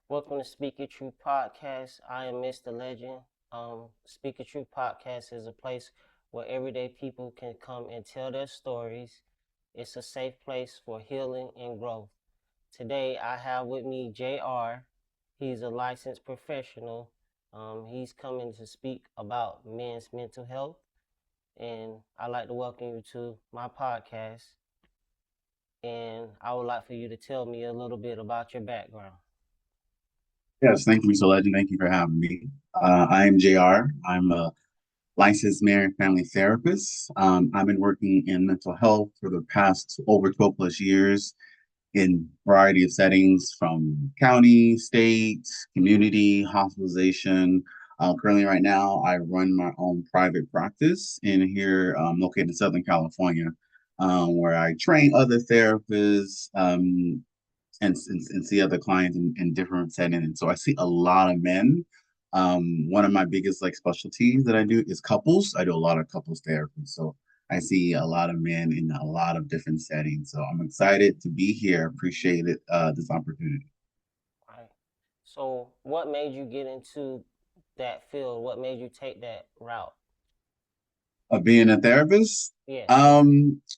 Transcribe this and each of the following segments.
Welcome to Speak.Your.Truth podcast. I am Mr. Legend. Speak.Your.Truth podcast is a place where everyday people can come and tell their stories. It's a safe place for healing and growth. Today I have with me JR. He's a licensed professional. He's coming to speak about men's mental health, and I'd like to welcome you to my podcast. And I would like for you to tell me a little bit about your background. Yes, thank you, Mr. Legend. Thank you for having me. I am JR. I'm a licensed marriage and family therapist. I've been working in mental health for the past over 12 plus years in a variety of settings from county, state, community, hospitalization. Currently, right now, I run my own private practice in here, located in Southern California, where I train other therapists, and see other clients in different settings. And so I see a lot of men. One of my biggest like specialties that I do is couples. I do a lot of couples therapy. So I see a lot of men in a lot of different settings. So I'm excited to be here. Appreciate it, this opportunity. Right. So, what made you get into that field? What made you take that route? Being a therapist, Yes.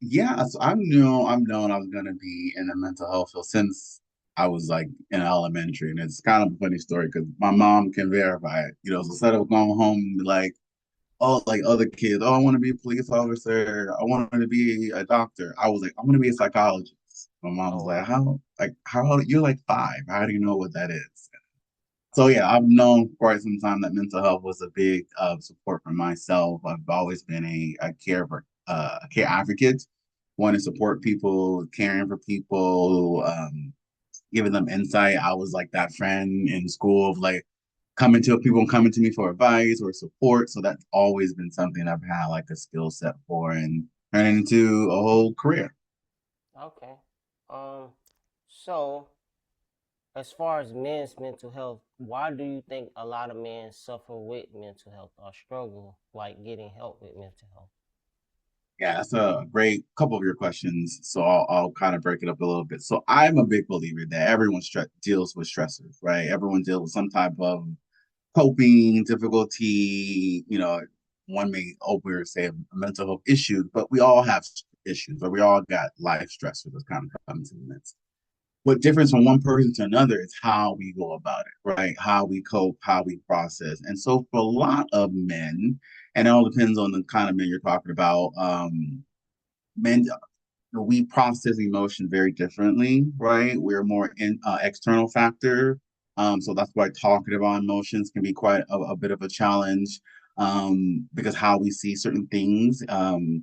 yeah, so I've known I was gonna be in the mental health field since I was like in elementary, and it's kind of a funny story because my mom can verify it. So instead of going home and be like, oh, like other kids, oh, I want to be a police officer, I want to be a doctor. I was like, I want to be a psychologist. My mom was Oh like, wow. how you're like 5? How do you know what that is? So yeah, I've known for quite some time that mental health was a big support for myself. I've always been a care advocate, want to support people, caring for people, giving them insight. I was like that friend in school of like coming to me for advice or support. So that's always been something I've had like a skill set for and turning into a whole career. Okay. Um. So, as far as men's mental health, why do you think a lot of men suffer with mental health or struggle like getting help with mental health? Yeah, that's a great couple of your questions. So I'll kind of break it up a little bit. So I'm a big believer that everyone deals with stressors, right? Everyone deals with some type of coping difficulty. One may over say a mental health issue, but we all have issues, or we all got life stressors that kind of come to the midst. What difference from one person to another is how we go about it, right? How we cope, how we process. And so for a lot of men, and it all depends on the kind of men you're talking about, men, we process emotion very differently, right? We're more in external factor. So that's why talking about emotions can be quite a bit of a challenge, because how we see certain things,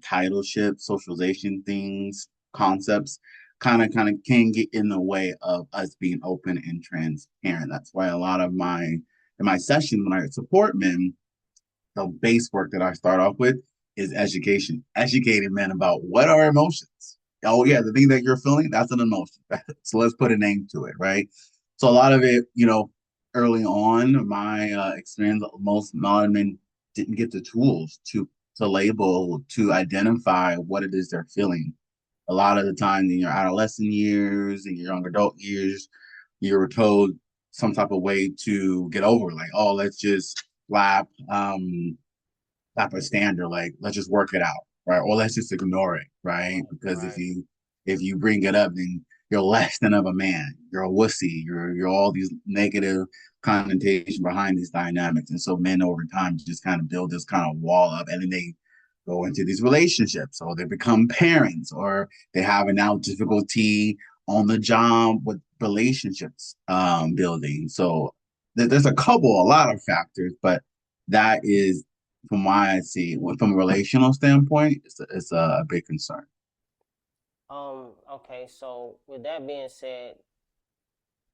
titleship, socialization things, concepts, kind of can get in the way of us being open and transparent. That's why a lot of my session when I support men, the base work that I start off with is education, educating men about what are emotions. Oh yeah, the thing that you're feeling, that's an emotion. So let's put a name to it, right? So a lot of it, early on, my experience, most modern men didn't get the tools to label, to identify what it is they're feeling. A lot of the time in your adolescent years, in your young adult years, you were told some type of way to get over, like, oh, let's just slap type of standard, like let's just work it out, right? Or let's just ignore it, right? Right. Because if Right. you bring it up, then you're less than of a man. You're a wussy. You're all these negative connotation behind these dynamics. And so men over time just kind of build this kind of wall up, and then they go into these relationships, or they become parents, or they have a now difficulty on the job with relationships building. So there's a lot of factors, but that is from why I see, from a relational standpoint, it's a big concern. Okay. So, with that being said,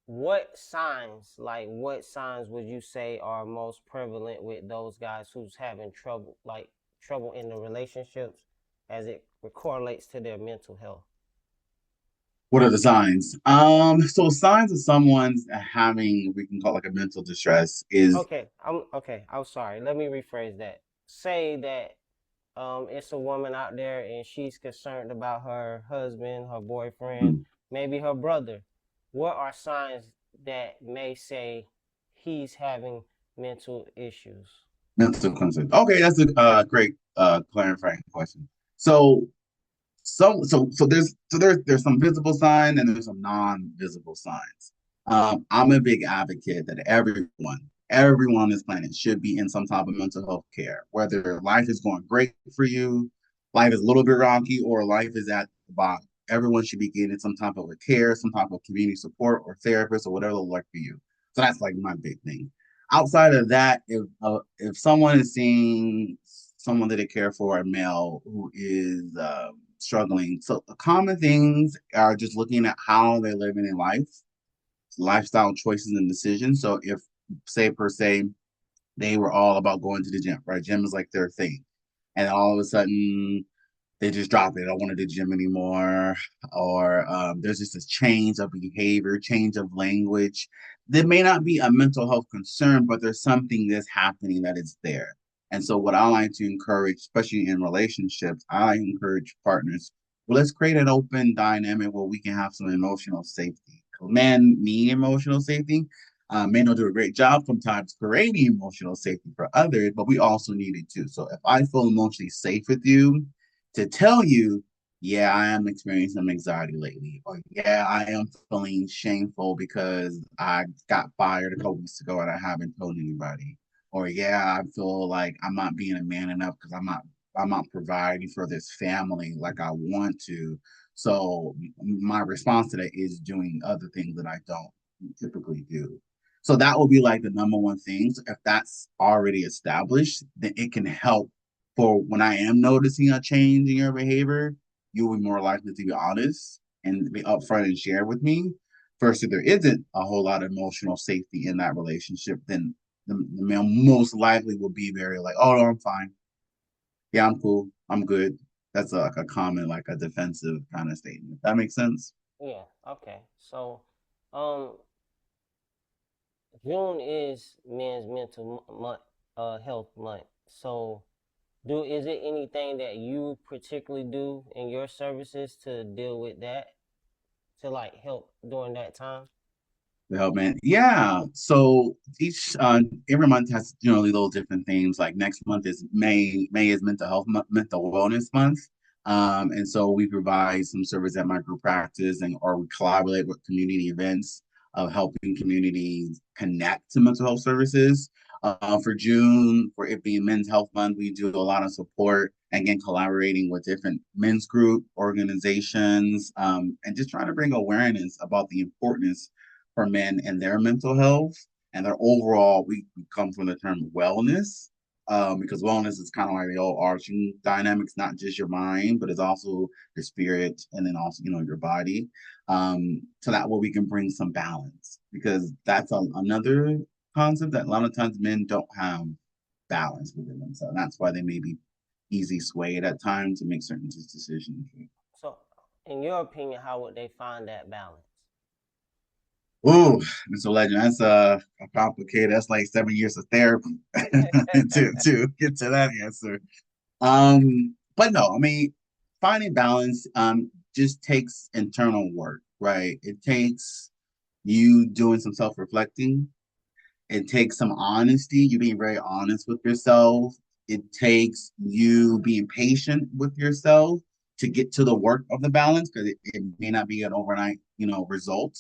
what signs would you say are most prevalent with those guys who's having trouble, like trouble in the relationships, as it correlates to their mental health? What are the signs? So signs of someone's having, we can call like a mental distress is Okay. I'm sorry. Let me rephrase that. Say that it's a woman out there and she's concerned about her husband, her boyfriend, maybe her brother. What are signs that may say he's having mental issues? Mental concern. Okay, that's a great clarifying question. So there's some visible signs and there's some non-visible signs. I'm a big advocate that everyone on this planet should be in some type of mental health care, whether life is going great for you, life is a little bit rocky, or life is at the bottom. Everyone should be getting some type of a care, some type of community support or therapist or whatever it'll like for you. So that's like my big thing. Outside of that, if someone is seeing someone that they care for, a male who is struggling. So the common things are just looking at how they're living in life, lifestyle choices and decisions. So if say per se they were all about going to the gym, right? Gym is like their thing. And all of a sudden they just drop it. I don't want to do gym anymore. Or there's just a change of behavior, change of language. There may not be a mental health concern, but there's something that's happening that is there. And so, what I like to encourage, especially in relationships, I like to encourage partners. Well, let's create an open dynamic where we can have some emotional safety. Men need emotional safety. Men don't do a great job sometimes creating emotional safety for others, but we also need it too. So, if I feel emotionally safe with you, to tell you, yeah, I am experiencing some anxiety lately, or yeah, I am feeling shameful because I got fired a couple weeks ago and I haven't told anybody, or yeah, I feel like I'm not being a man enough because I'm not providing for this family like I want to. So my response to that is doing other things that I don't typically do. So that will be like the number one thing. So if that's already established, then it can help for when I am noticing a change in your behavior, you'll be more likely to be honest and be upfront and share with me. First, if there isn't a whole lot of emotional safety in that relationship, then the male most likely will be very like, oh, no, I'm fine. Yeah, I'm cool. I'm good. That's like a common, like a defensive kind of statement. That makes sense. Yeah. Okay. So, um, June is Men's Mental Month, Health Month. So, is it anything that you particularly do in your services to deal with that, to like help during that time? To help man. Yeah. So each every month has little different themes. Like next month is May. May is mental health month, mental wellness month. And so we provide some service at my group practice and or we collaborate with community events of helping communities connect to mental health services. For June, for it being Men's Health Month, we do a lot of support, again, collaborating with different men's group organizations, and just trying to bring awareness about the importance for men and their mental health and their overall. We come from the term wellness, because wellness is kind of like the old arching dynamics, not just your mind, but it's also your spirit and then also your body. So that way we can bring some balance because that's another concept that a lot of times men don't have balance within themselves. And that's why they may be easy swayed at times to make certain decisions. So, in your opinion, how would they find that balance? Ooh, Mr. Legend, that's a complicated. That's like 7 years of therapy to get to that answer. But no, I mean, finding balance just takes internal work, right? It takes you doing some self-reflecting. It takes some honesty, you being very honest with yourself. It takes you being patient with yourself to get to the work of the balance because it may not be an overnight, result.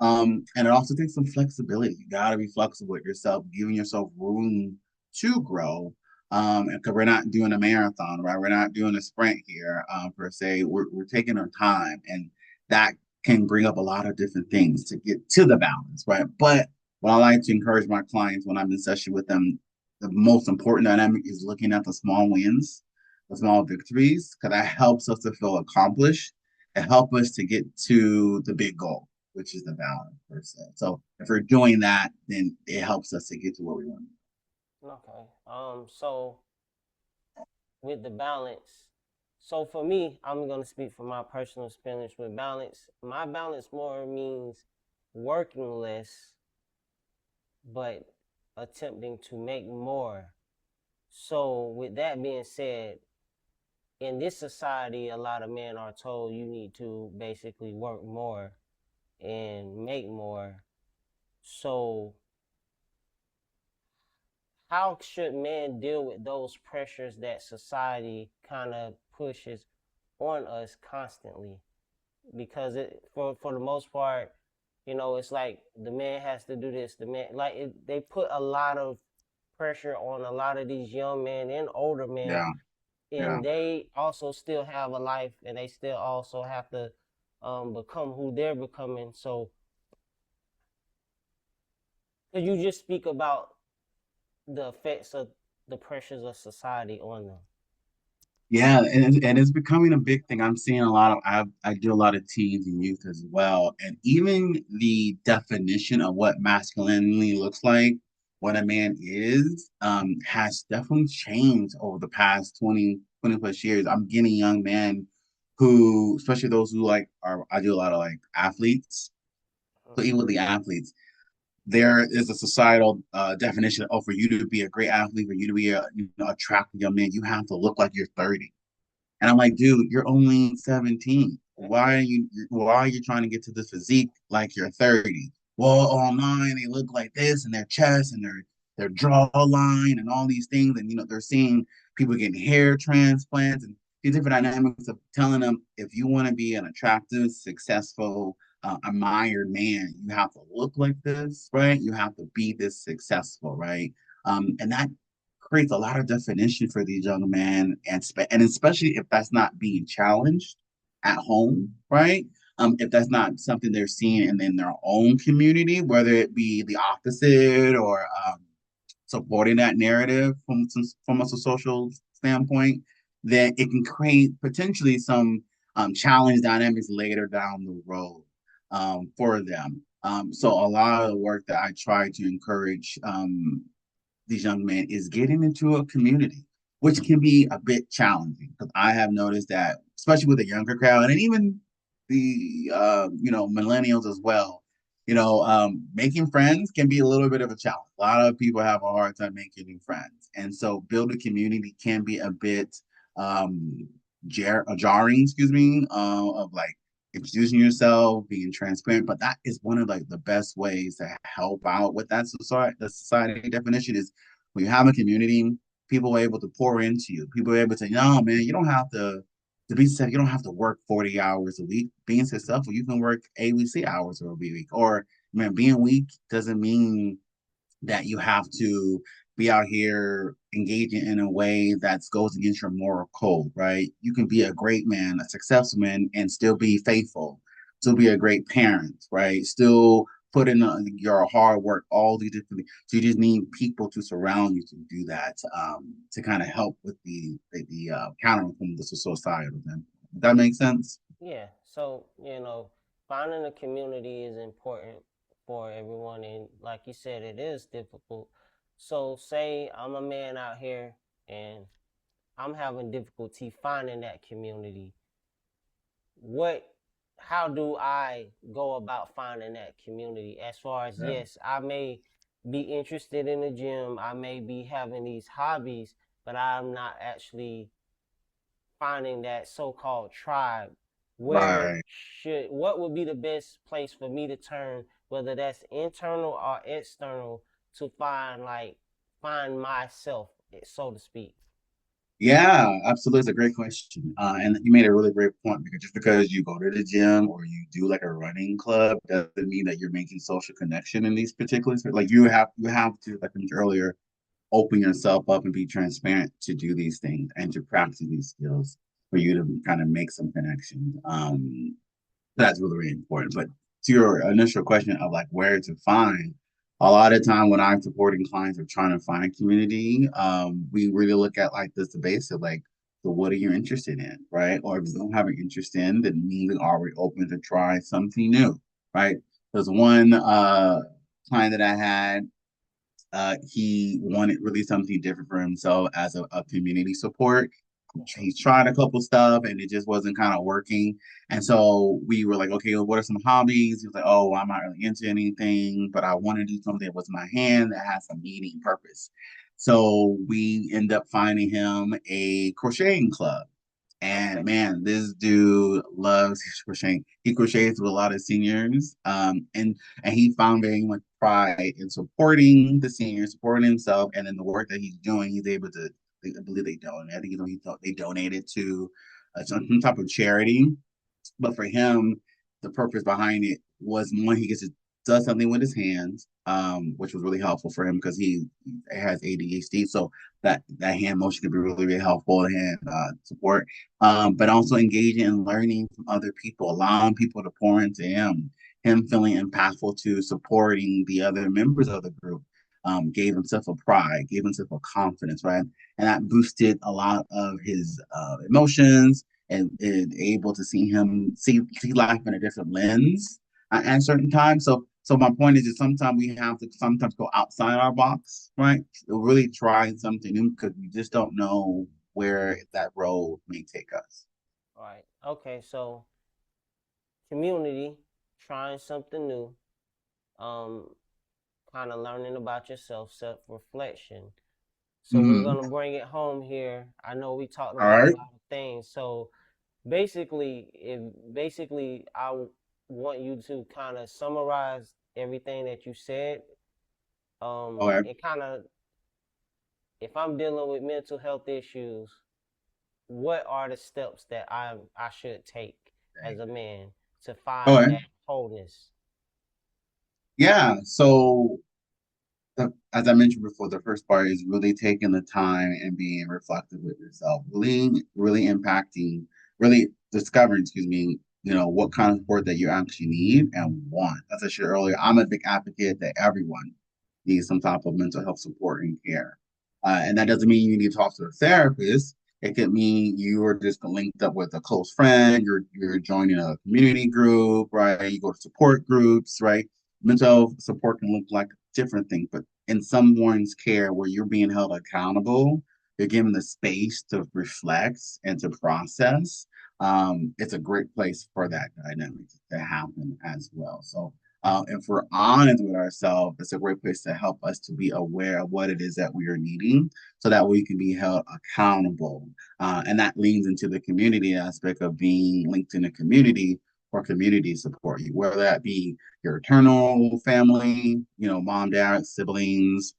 And it also takes some flexibility. You got to be flexible with yourself, giving yourself room to grow. Because we're not doing a marathon, right? We're not doing a sprint here, per se. We're taking our time, and that can bring up a lot of different things to get to the balance, right? But what I like to encourage my clients when I'm in session with them, the most important dynamic is looking at the small wins, the small victories, because that helps us to feel accomplished. It helps us to get to the big goal, which is the balance per se. So if we're doing that, then it helps us to get to where we want. Okay. So with the balance, so for me, I'm gonna speak from my personal experience with balance. My balance more means working less, but attempting to make more. So with that being said, in this society, a lot of men are told you need to basically work more and make more. So how should men deal with those pressures that society kind of pushes on us constantly? Because for the most part, it's like the man has to do this. The man, like they put a lot of pressure on a lot of these young men and older men, Yeah, yeah. and they also still have a life, and they still also have to become who they're becoming. So could you just speak about the effects of the pressures of society on them? Yeah, and it's becoming a big thing. I'm seeing a lot of I do a lot of teens and youth as well, and even the definition of what masculinity looks like, what a man is, has definitely changed over the past 20 plus years. I'm getting young men who, especially those who like are, I do a lot of like athletes. So even with the athletes, there is a societal definition. Oh, for you to be a great athlete, for you to be a attractive young man, you have to look like you're 30. And I'm like, dude, you're only 17. Why are you trying to get to this physique like you're 30? Well, online they look like this and their chest and their jawline and all these things. And they're seeing people getting hair transplants and these different dynamics of telling them if you want to be an attractive, successful, admired man, you have to look like this, right? You have to be this successful, right? And that creates a lot of definition for these young men, and especially if that's not being challenged at home, right? If that's not something they're seeing in their own community, whether it be the opposite or supporting that narrative from a social standpoint, then it can create potentially some challenge dynamics later down the road for them. So a lot of the work that I try to encourage these young men is getting into a community, which can be a bit challenging because I have noticed that, especially with the younger crowd and even the millennials as well. Making friends can be a little bit of a challenge. A lot of people have a hard time making new friends, and so building community can be a bit um, jarring. Excuse me, of like introducing yourself, being transparent. But that is one of like the best ways to help out with that society. The society definition is when you have a community, people are able to pour into you. People are able to, no, man, you don't have to be said, you don't have to work 40 hours a week. Being successful, you can work ABC hours a week. Or man, being weak doesn't mean that you have to be out here engaging in a way that goes against your moral code, right? You can be a great man, a successful man, and still be faithful, still be a great parent, right? Still put in your hard work, all these different things. So you just need people to surround you to do that, to kind of help with the counter from the societal. Then, does that make sense? Yeah. So, finding a community is important for everyone. And like you said, it is difficult. So, say I'm a man out here and I'm having difficulty finding that community. What, how do I go about finding that community? As far as, Yeah. yes, I may be interested in the gym, I may be having these hobbies, but I'm not actually finding that so-called tribe. Where Right. should what would be the best place for me to turn, whether that's internal or external, to find myself, so to speak? Yeah, absolutely. It's a great question. And you made a really great point because just because you go to the gym or you do like a running club doesn't mean that you're making social connection in these particulars. Like you have to, like I mentioned earlier, open yourself up and be transparent to do these things and to practice these skills for you to kind of make some connections. That's really, really important. But to your initial question of like where to find, a lot of time when I'm supporting clients or trying to find a community, we really look at like this base of like, so what are you interested in, right? Or if you don't have an interest in, then means are we open to try something new, right? There's one client that I had, he wanted really something different for himself as a community support. Mhm. He's tried a couple stuff and it just wasn't kind of working. And so we were like, okay, well, what are some hobbies? He was like, oh, I'm not really into anything, but I want to do something with my hand that has some meaning, purpose. So we end up finding him a crocheting club. And Okay. man, this dude loves crocheting. He crochets with a lot of seniors, and he found very much pride in supporting the seniors, supporting himself, and then the work that he's doing. He's able to, I believe they donate. I think he thought they donated to some type of charity, but for him, the purpose behind it was one, he gets to does something with his hands, which was really helpful for him because he has ADHD. So that hand motion could be really, really helpful and support. But also engaging and learning from other people, allowing people to pour into him feeling impactful to supporting the other members of the group. Gave himself a pride, gave himself a confidence, right? And that boosted a lot of his emotions, and able to see life in a different lens at certain times. So my point is that sometimes we have to sometimes go outside our box, right? To really try something new because we just don't know where that road may take us. All right. Okay. So community, trying something new, um, kind of learning about yourself, self reflection. So we're Mm-hmm. gonna bring it home here. I know we talked All about a right. lot of things. So basically I want you to kind of summarize everything that you said. Okay. And kind of, if I'm dealing with mental health issues, what are the steps that I should take as a man to find Okay. that wholeness? Yeah. So as I mentioned before, the first part is really taking the time and being reflective with yourself, really, really impacting, really discovering, excuse me, what kind of support that you actually need and want. As I said earlier, I'm a big advocate that everyone needs some type of mental health support and care. And that doesn't mean you need to talk to a therapist. It could mean you are just linked up with a close friend, you're joining a community group, right? You go to support groups, right? Mental health support can look like different things, but in someone's care where you're being held accountable, you're given the space to reflect and to process. It's a great place for that dynamic to happen as well. So, if we're honest with ourselves, it's a great place to help us to be aware of what it is that we are needing so that we can be held accountable. And that leans into the community aspect of being linked in a community or community support you, whether that be your eternal family, mom, dad, siblings,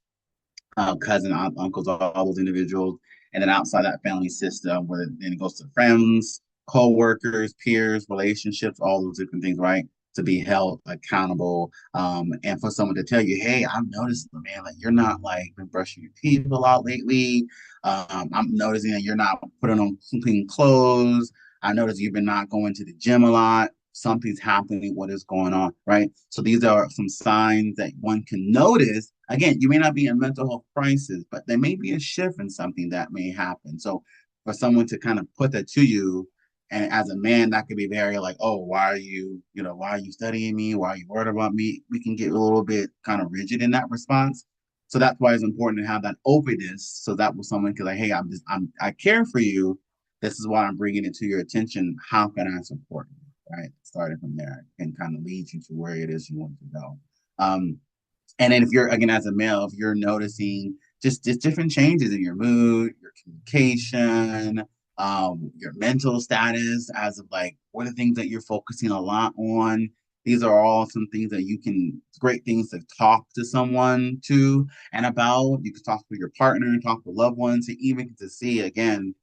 cousin, uncles, all those individuals, and then outside that family system, where then it goes to friends, co-workers, peers, relationships, all those different things, right? To be held accountable, and for someone to tell you, "Hey, I've noticed, man, like you're not like been brushing your teeth a lot lately. I'm noticing that you're not putting on clean clothes. I noticed you've been not going to the gym a lot. Something's happening. What is going on?" Right? So these are some signs that one can notice. Again, you may not be in mental health crisis, but there may be a shift in something that may happen. So for someone to kind of put that to you, and as a man, that could be very like, oh, why are you studying me? Why are you worried about me? We can get a little bit kind of rigid in that response. So that's why it's important to have that openness. So that was someone could like, hey, I care for you. This is why I'm bringing it to your attention. How can I support you? Right, starting from there and kind of lead you to where it is you want to go. And then if you're again as a male, if you're noticing just different changes in your mood, your communication, your mental status, as of like what are things that you're focusing a lot on. These are all some things that you can great things to talk to someone to and about. You can talk to your partner, talk to loved ones, to even to see again,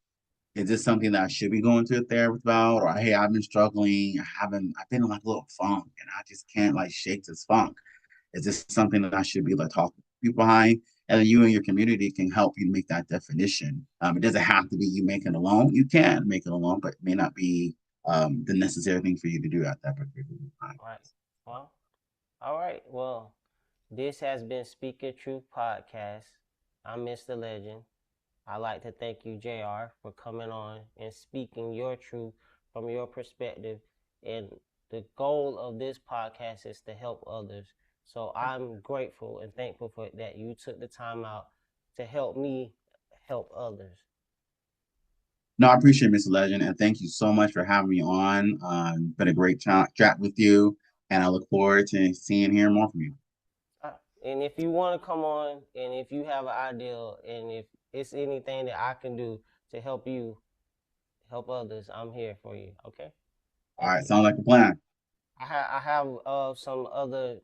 is this something that I should be going to a therapist about? Or hey, I've been struggling, I've been in like a little funk and I just can't like shake this funk. Is this something that I should be like talking to people behind? And then you and your community can help you make that definition. It doesn't have to be you make it alone. You can make it alone, but it may not be the necessary thing for you to do at that particular time. All right. Well, all right. Well, this has been Speak Your Truth podcast. I'm Mr. Legend. I'd like to thank you, JR, for coming on and speaking your truth from your perspective. And the goal of this podcast is to help others. So I'm grateful and thankful for that you took the time out to help me help others. No, I appreciate it, Mr. Legend, and thank you so much for having me on. It's been a great chat with you, and I look forward to seeing and hearing more from you. And if you want to come on, and if you have an idea, and if it's anything that I can do to help you help others, I'm here for you. Okay. All Thank right, you. sounds like a plan. I have some other